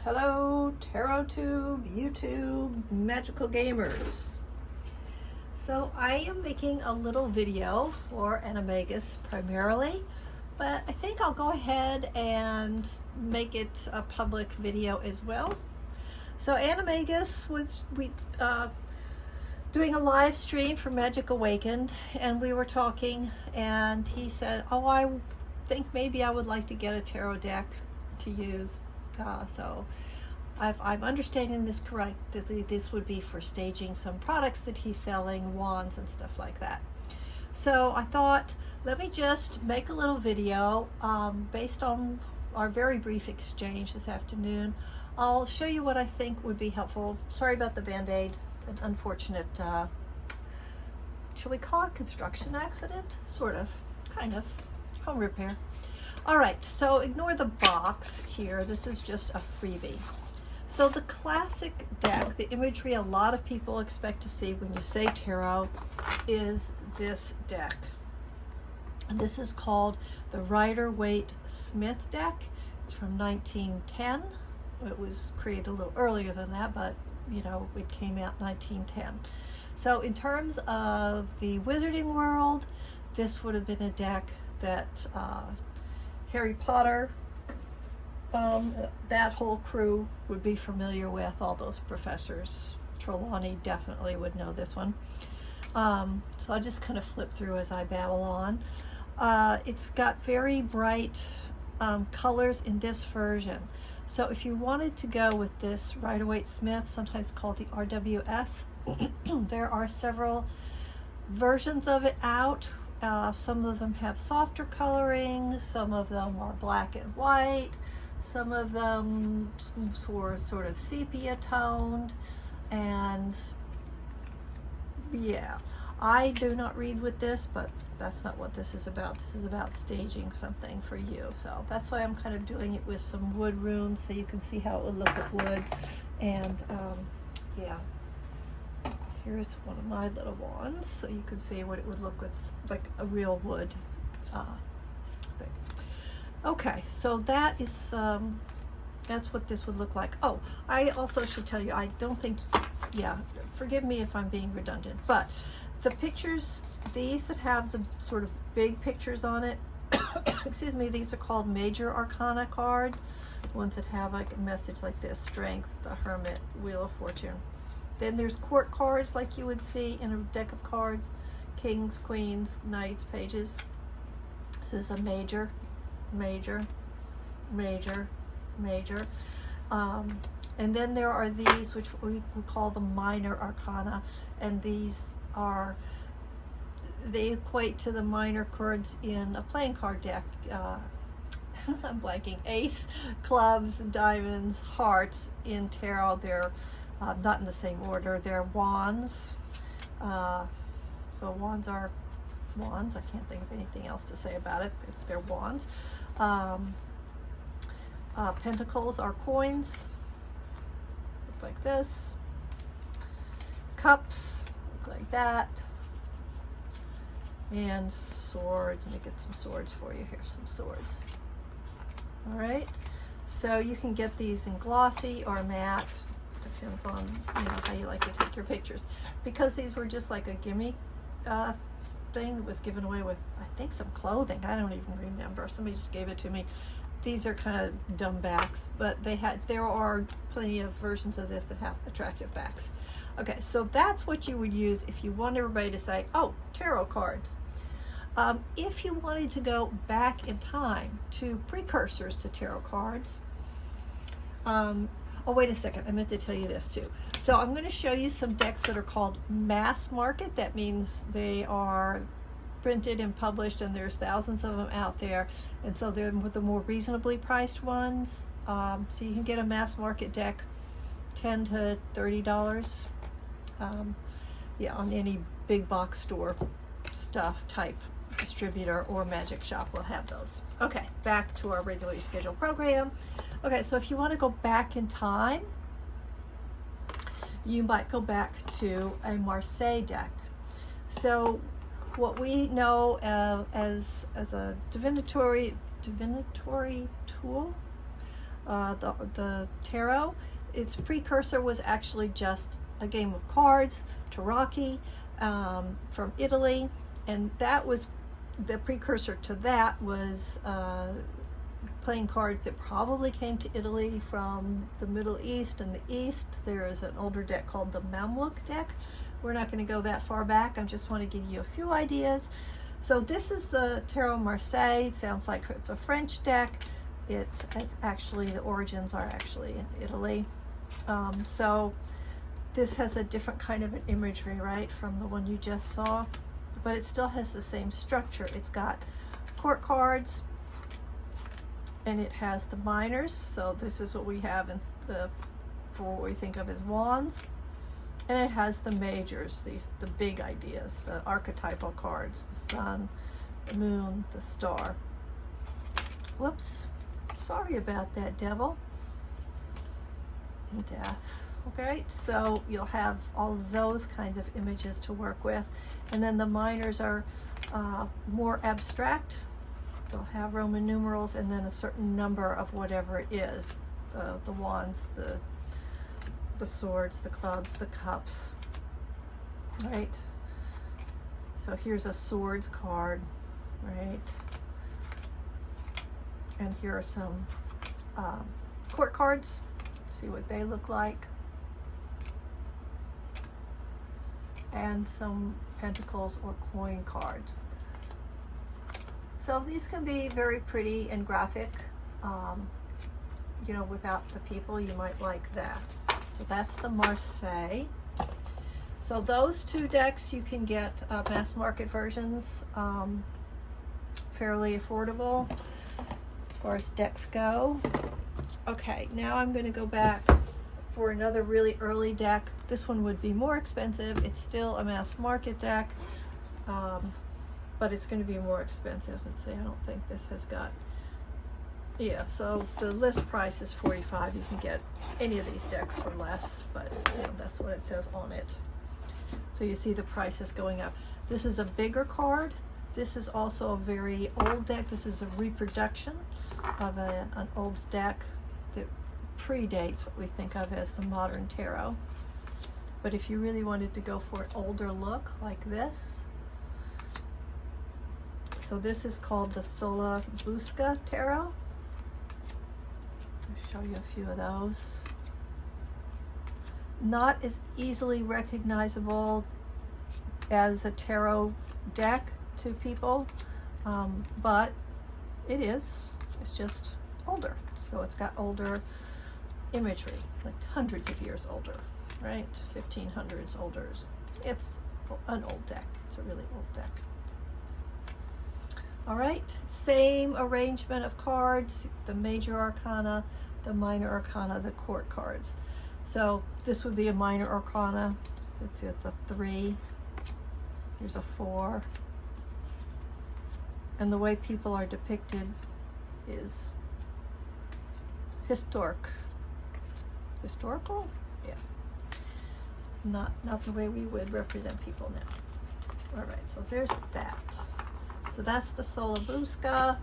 Hello, TarotTube, YouTube, magical gamers. So I am making a little video for Animagus primarily, but I think I'll go ahead and make it a public video as well. So Animagus was doing a live stream for Magick Awakened, and we were talking, and he said, oh, I think maybe I would like to get a tarot deck to use. So I'm understanding this correct, that this would be for staging some products that he's selling, wands and stuff like that. So I thought, let me just make a little video based on our very brief exchange this afternoon. I'll show you what I think would be helpful. Sorry about the band-aid, an unfortunate, shall we call it construction accident? Sort of, kind of, home repair. All right, so ignore the box here. This is just a freebie. So the classic deck, the imagery a lot of people expect to see when you say tarot, is this deck. And this is called the Ryder Smith deck. It's from 1910. It was created a little earlier than that, but you know, it came out 1910. So in terms of the wizarding world, this would have been a deck that Harry Potter, that whole crew would be familiar with, all those professors. Trelawney definitely would know this one. So I'll just kind of flip through as I babble on. It's got very bright colors in this version. So if you wanted to go with this Ryder Smith, sometimes called the RWS, there are several versions of it out. Some of them have softer coloring, some of them are black and white, some of them were sort of sepia toned, and yeah, I do not read with this, but that's not what this is about. This is about staging something for you. So that's why I'm kind of doing it with some wood runes so you can see how it would look with wood. And yeah. Here's one of my little wands, so you can see what it would look with, like a real wood thing. Okay, so that is, that's what this would look like. Oh, I also should tell you, I don't think, yeah, forgive me if I'm being redundant, but the pictures, these that have the sort of big pictures on it, excuse me, these are called major arcana cards, the ones that have like a message like this: Strength, the Hermit, Wheel of Fortune. Then there's court cards like you would see in a deck of cards: kings, queens, knights, pages. This is a major, major, major, major. And then there are these, which we call the minor arcana, and these are, they equate to the minor cards in a playing card deck. I'm blanking. Ace, clubs, diamonds, hearts. In tarot, they're not in the same order. They're wands. So wands are wands. I can't think of anything else to say about it. They're wands. Pentacles are coins. Look like this. Cups look like that. And swords. Let me get some swords for you. Here's some swords. All right. So you can get these in glossy or matte. Depends on, you know, how you like to take your pictures. Because these were just like a gimme thing that was given away with, I think, some clothing. I don't even remember. Somebody just gave it to me. These are kind of dumb backs, but there are plenty of versions of this that have attractive backs. Okay, so that's what you would use if you want everybody to say, oh, tarot cards. If you wanted to go back in time to precursors to tarot cards, oh, wait a second, I meant to tell you this too. So I'm going to show you some decks that are called mass market. That means they are printed and published, and there's thousands of them out there. And so they're the more reasonably priced ones. So you can get a mass market deck, $10 to $30. Yeah, on any big box store stuff type distributor or magic shop will have those. Okay, back to our regularly scheduled program. Okay, so if you want to go back in time, you might go back to a Marseille deck. So what we know as a divinatory tool the tarot. Its precursor was actually just a game of cards, tarocchi, from Italy, and that was the precursor to that was playing cards that probably came to Italy from the Middle East and the East. There is an older deck called the Mamluk Deck. We're not going to go that far back. I just want to give you a few ideas. So this is the Tarot Marseille. It sounds like it's a French deck. It's actually, the origins are actually in Italy. So this has a different kind of an imagery, right, from the one you just saw, but it still has the same structure. It's got court cards, and it has the minors. So this is what we have in for what we think of as wands, and it has the majors, the big ideas, the archetypal cards, the sun, the moon, the star. Whoops, sorry about that, devil. And death. Okay, so you'll have all of those kinds of images to work with, and then the minors are more abstract. They'll have Roman numerals and then a certain number of whatever it is, the wands, the swords, the clubs, the cups, right? So here's a swords card, right? And here are some court cards. See what they look like. And some pentacles or coin cards. So these can be very pretty and graphic. You know, without the people, you might like that. So that's the Marseille. So those two decks you can get mass market versions, fairly affordable as far as decks go. Okay, now I'm going to go back for another really early deck. This one would be more expensive. It's still a mass market deck, but it's going to be more expensive. Let's see, I don't think this has got, yeah, so the list price is $45. You can get any of these decks for less, but you know, that's what it says on it. So you see the prices going up. This is a bigger card. This is also a very old deck. This is a reproduction of an old deck that predates what we think of as the modern tarot. But if you really wanted to go for an older look like this, so this is called the Sola Busca tarot. I'll show you a few of those. Not as easily recognizable as a tarot deck to people, but it is. It's just older. So it's got older imagery, like hundreds of years older, right? 1500s older. It's an old deck. It's a really old deck. All right, same arrangement of cards, the major arcana, the minor arcana, the court cards. So this would be a minor arcana. Let's see, it's a 3. Here's a 4. And the way people are depicted is historical? Yeah. Not the way we would represent people now. All right, so there's that. So that's the Sola Busca,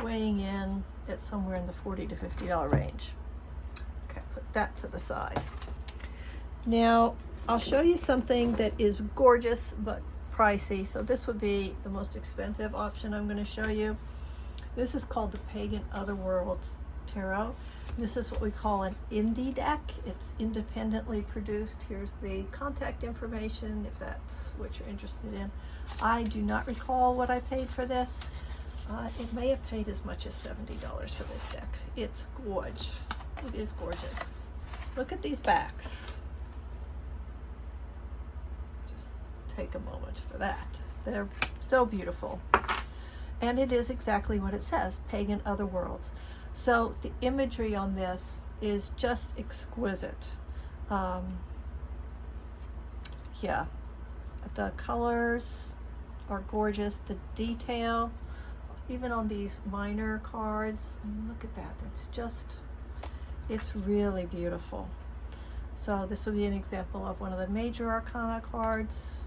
weighing in at somewhere in the $40 to $50 range. Okay, put that to the side. Now, I'll show you something that is gorgeous but pricey. So this would be the most expensive option I'm going to show you. This is called the Pagan Otherworlds Tarot. This is what we call an indie deck. It's independently produced. Here's the contact information if that's what you're interested in. I do not recall what I paid for this. It may have paid as much as $70 for this deck. It's gorgeous. It is gorgeous. Look at these backs. Just take a moment for that. They're so beautiful. And it is exactly what it says, Pagan Otherworlds. So the imagery on this is just exquisite. Yeah, the colors are gorgeous. The detail, even on these minor cards, I mean, look at that. It's really beautiful. So this would be an example of one of the major arcana cards.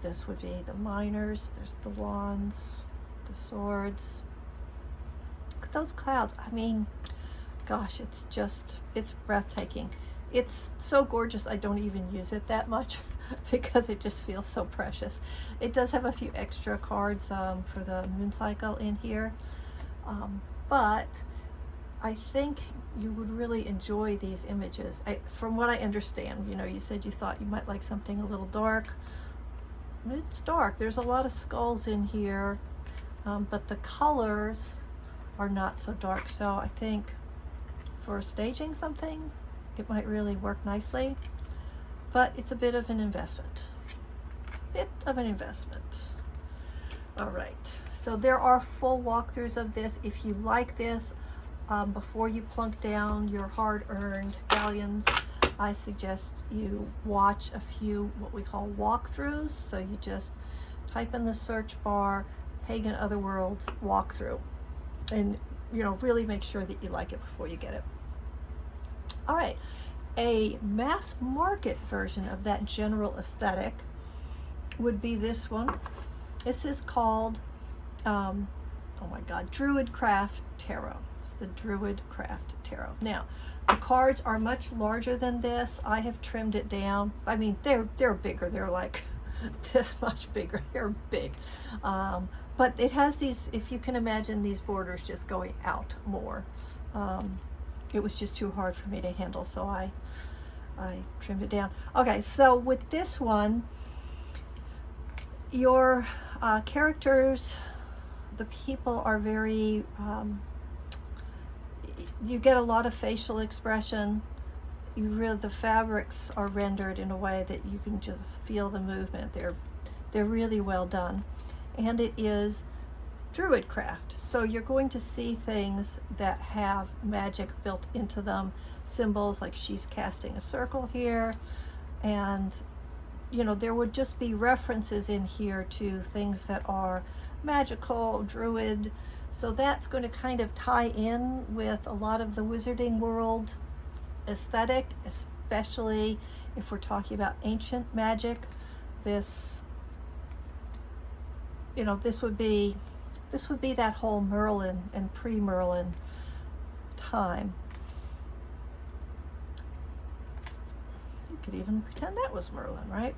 This would be the minors. There's the wands, the swords. Look at those clouds. I mean, gosh, it's breathtaking. It's so gorgeous I don't even use it that much because it just feels so precious. It does have a few extra cards for the moon cycle in here, but I think you would really enjoy these images. From what I understand, you know, you said you thought you might like something a little dark. It's dark. There's a lot of skulls in here, but the colors are not so dark. So I think for staging something, it might really work nicely, but it's a bit of an investment. All right, so there are full walkthroughs of this. If you like this, before you plunk down your hard-earned galleons, I suggest you watch a few what we call walkthroughs. So you just type in the search bar Pagan Otherworlds walkthrough, and you know, really make sure that you like it before you get it. All right, a mass market version of that general aesthetic would be this one. This is called, oh my God, Druid Craft Tarot. It's the Druid Craft Tarot. Now, the cards are much larger than this. I have trimmed it down. I mean, they're bigger. They're like this much bigger. They're big. But it has these, if you can imagine, these borders just going out more. It was just too hard for me to handle, so I trimmed it down. Okay, so with this one, your characters, the people are very, you get a lot of facial expression. The fabrics are rendered in a way that you can just feel the movement. They're really well done. And it is Druid craft. So you're going to see things that have magic built into them, symbols like she's casting a circle here, and you know, there would just be references in here to things that are magical, druid. So that's going to kind of tie in with a lot of the Wizarding World aesthetic, especially if we're talking about ancient magic. This, you know, this would be that whole Merlin and pre-Merlin time. You could even pretend that was Merlin, right?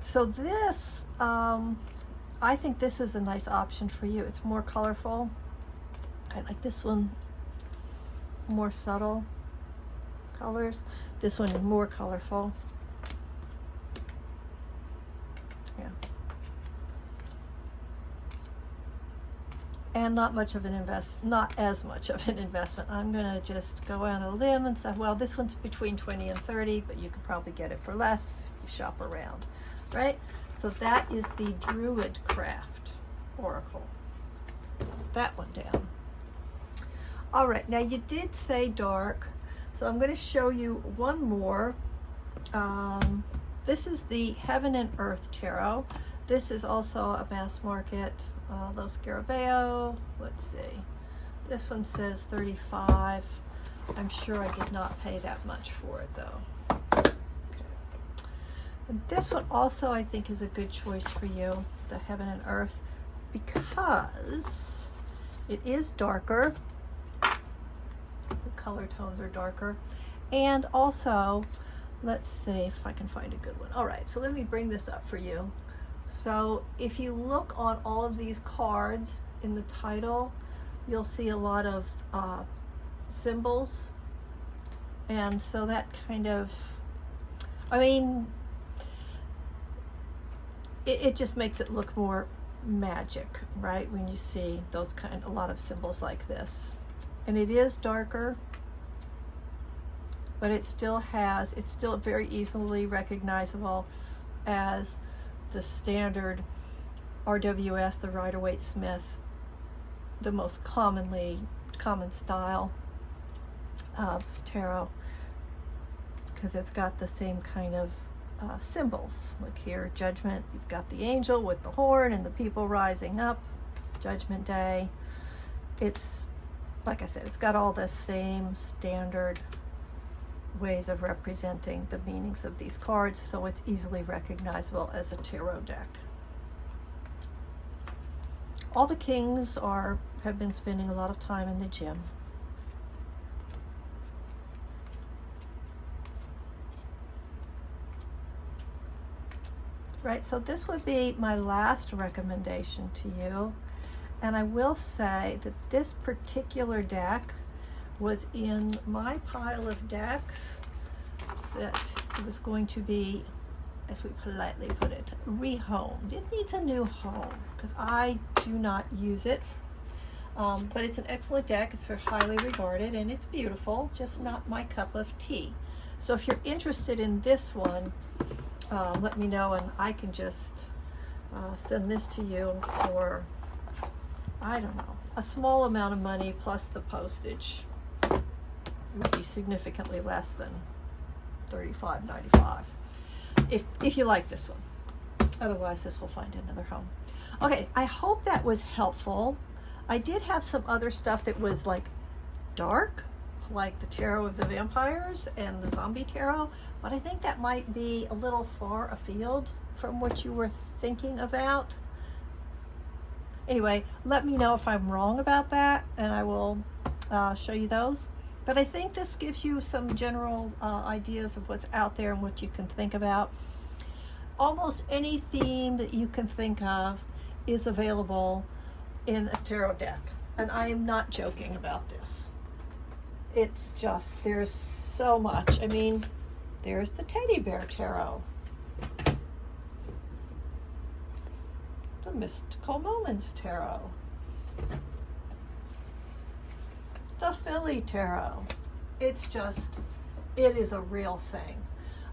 So this, I think this is a nice option for you. It's more colorful. I like this one, more subtle colors. This one is more colorful. Yeah. And not as much of an investment. I'm gonna just go on a limb and say, well, this one's between 20 and 30, but you could probably get it for less if you shop around, right? So that is the Druid Craft Oracle. That one down. All right, now you did say dark, so I'm gonna show you one more. This is the Heaven and Earth Tarot. This is also a mass market, Los Scarabeo. Let's see. This one says 35. I'm sure I did not pay that much for it though. Okay. And this one also I think is a good choice for you, the Heaven and Earth, because it is darker. The color tones are darker. And also, let's see if I can find a good one. All right, so let me bring this up for you. So if you look on all of these cards in the title, you'll see a lot of symbols. And so that kind of, I mean, it just makes it look more magic, right? When you see those a lot of symbols like this. And it is darker, but it's still very easily recognizable as the standard RWS, the Rider-Waite-Smith, the most common style of tarot, because it's got the same kind of symbols. Look here, Judgment, you've got the angel with the horn and the people rising up, Judgment Day. It's, like I said, it's got all the same standard ways of representing the meanings of these cards, so it's easily recognizable as a tarot deck. All the kings have been spending a lot of time in the gym. Right, so this would be my last recommendation to you. And I will say that this particular deck was in my pile of decks that it was going to be, as we politely put it, rehomed. It needs a new home because I do not use it. But it's an excellent deck. It's very highly regarded and it's beautiful, just not my cup of tea. So if you're interested in this one, let me know and I can just send this to you for, I don't know, a small amount of money plus the postage. It would be significantly less than $35.95 if you like this one. Otherwise, this will find another home. Okay, I hope that was helpful. I did have some other stuff that was like dark, like the Tarot of the Vampires and the Zombie Tarot, but I think that might be a little far afield from what you were thinking about. Anyway, let me know if I'm wrong about that and I will show you those. But I think this gives you some general ideas of what's out there and what you can think about. Almost any theme that you can think of is available in a tarot deck. And I am not joking about this. It's just, there's so much. I mean, there's the Teddy Bear Tarot. The Mystical Moments Tarot. The Philly Tarot. It's just, it is a real thing.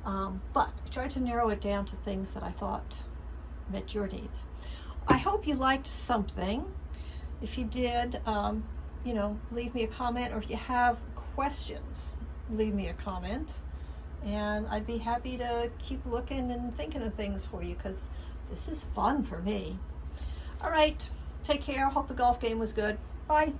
But I tried to narrow it down to things that I thought met your needs. I hope you liked something. If you did, you know, leave me a comment, or if you have questions, leave me a comment. And I'd be happy to keep looking and thinking of things for you because this is fun for me. All right, take care. Hope the golf game was good. Bye.